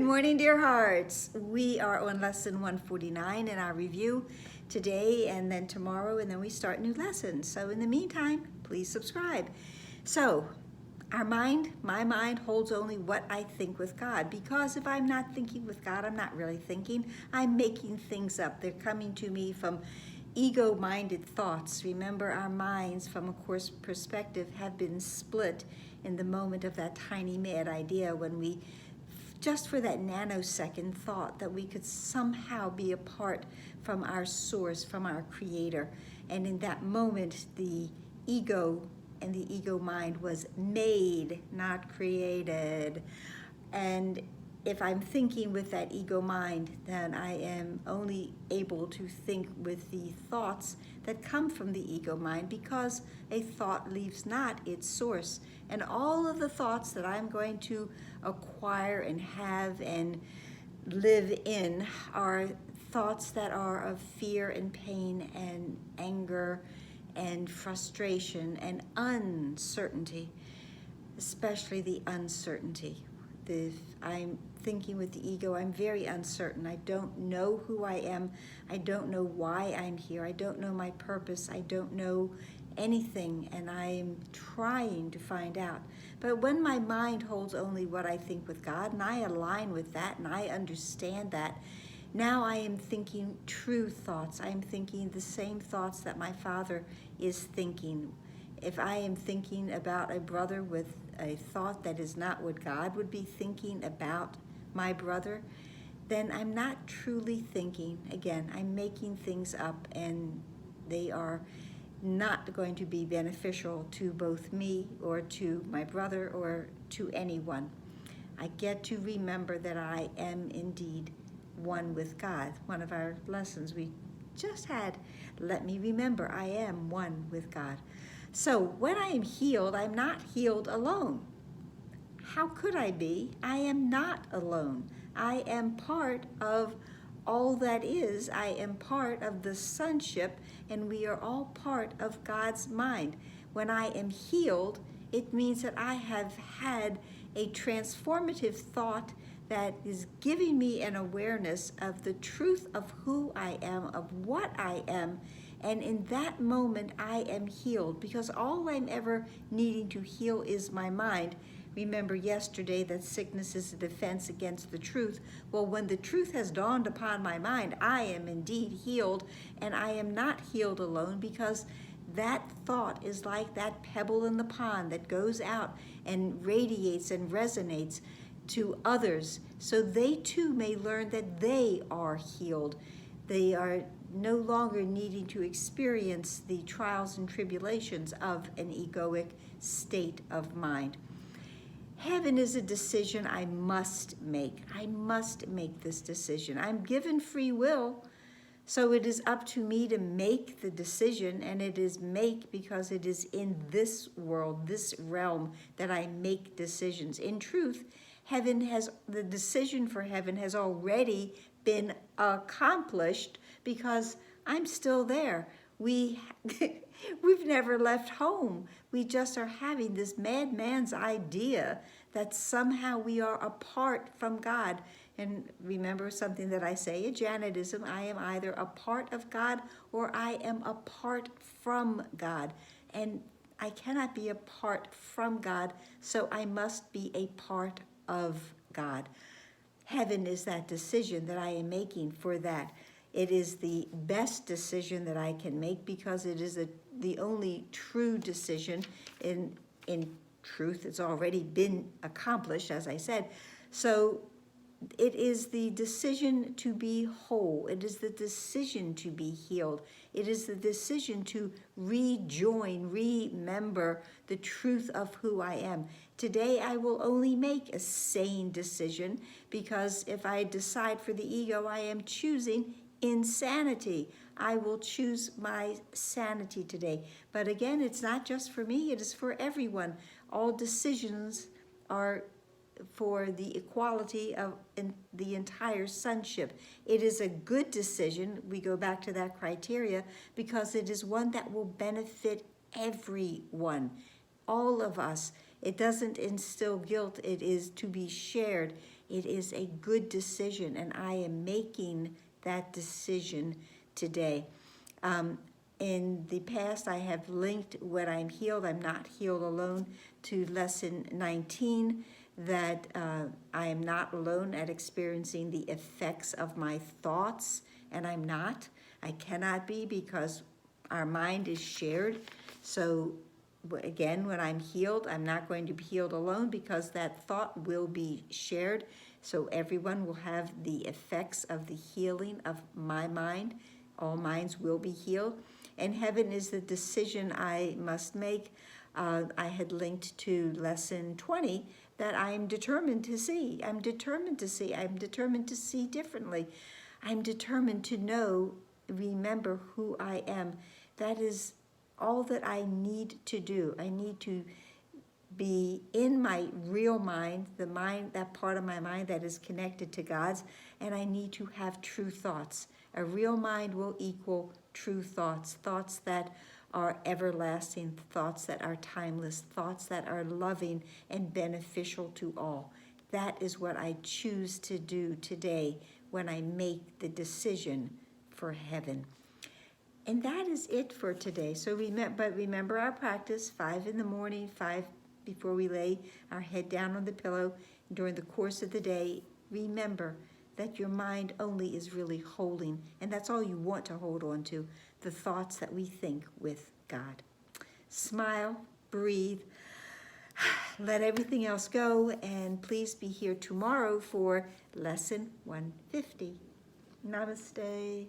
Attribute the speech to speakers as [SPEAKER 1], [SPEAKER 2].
[SPEAKER 1] Good morning, dear hearts. We are on lesson 149 in our review today and then tomorrow, and then we start new lessons. So in the meantime, please subscribe. So my mind holds only what I think with God, because if I'm not thinking with God, I'm not really thinking. I'm making things up. They're coming to me from ego-minded thoughts. Remember, our minds, from a course perspective, have been split in the moment of that tiny mad idea when we, just for that nanosecond, thought that we could somehow be apart from our source, from our creator. And in that moment, the ego and the ego mind was made, not created. And if I'm thinking with that ego mind, then I am only able to think with the thoughts that come from the ego mind, because a thought leaves not its source. And all of the thoughts that I'm going to acquire and have and live in are thoughts that are of fear and pain and anger and frustration and uncertainty, especially the uncertainty. If I'm thinking with the ego, I'm very uncertain. I don't know who I am. I don't know why I'm here. I don't know my purpose. I don't know anything, and I'm trying to find out. But when my mind holds only what I think with God, and I align with that, and I understand that, now I am thinking true thoughts. I am thinking the same thoughts that my Father is thinking. If I am thinking about a brother with a thought that is not what God would be thinking about my brother, then I'm not truly thinking. Again, I'm making things up, and they are not going to be beneficial to both me or to my brother or to anyone. I get to remember that I am indeed one with God. One of our lessons we just had, let me remember I am one with God. So when I am healed, I'm not healed alone. How could I be? I am not alone. I am part of all that is. I am part of the sonship, and we are all part of God's mind. When I am healed, it means that I have had a transformative thought that is giving me an awareness of the truth of who I am, of what I am. And in that moment, I am healed, because all I'm ever needing to heal is my mind. Remember yesterday that sickness is a defense against the truth. Well, when the truth has dawned upon my mind, I am indeed healed, and I am not healed alone, because that thought is like that pebble in the pond that goes out and radiates and resonates to others, so they too may learn that they are healed. They are no longer needing to experience the trials and tribulations of an egoic state of mind. Heaven is a decision I must make. I must make this decision. I'm given free will, so it is up to me to make the decision, and it is make because it is in this world, this realm, that I make decisions. In truth, the decision for heaven has already been accomplished, because I'm still there. We've never left home. We just are having this madman's idea that somehow we are apart from God. And remember something that I say in Janitism, I am either a part of God or I am apart from God. And I cannot be apart from God, so I must be a part of God. Heaven is that decision that I am making for that. It is the best decision that I can make, because it is the only true decision. In truth, it's already been accomplished, as I said. So it is the decision to be whole. It is the decision to be healed. It is the decision to rejoin, remember the truth of who I am. Today, I will only make a sane decision, because if I decide for the ego, I am choosing insanity. I will choose my sanity today. But again, it's not just for me, it is for everyone. All decisions are for the equality of the entire sonship. It is a good decision. We go back to that criteria, because it is one that will benefit everyone, all of us. It doesn't instill guilt. It is to be shared. It is a good decision, and I am making that decision today. In the past, I have linked when I'm healed, I'm not healed alone, to lesson 19, that I am not alone at experiencing the effects of my thoughts, and I'm not. I cannot be, because our mind is shared. So again, when I'm healed, I'm not going to be healed alone, because that thought will be shared. So everyone will have the effects of the healing of my mind. All minds will be healed. And heaven is the decision I must make. I had linked to lesson 20 that I'm determined to see. I'm determined to see. I'm determined to see differently. I'm determined to know, remember who I am. That is all that I need to do. I need to be in my real mind, the mind, that part of my mind that is connected to God's, and I need to have true thoughts. A real mind will equal true thoughts, thoughts that are everlasting, thoughts that are timeless, thoughts that are loving and beneficial to all. That is what I choose to do today when I make the decision for heaven. And that is it for today. So remember our practice, 5 in the morning, 5 before we lay our head down on the pillow. During the course of the day, remember that your mind only is really holding, and that's all you want to hold on to, the thoughts that we think with God. Smile, breathe, let everything else go, and please be here tomorrow for lesson 150. Namaste.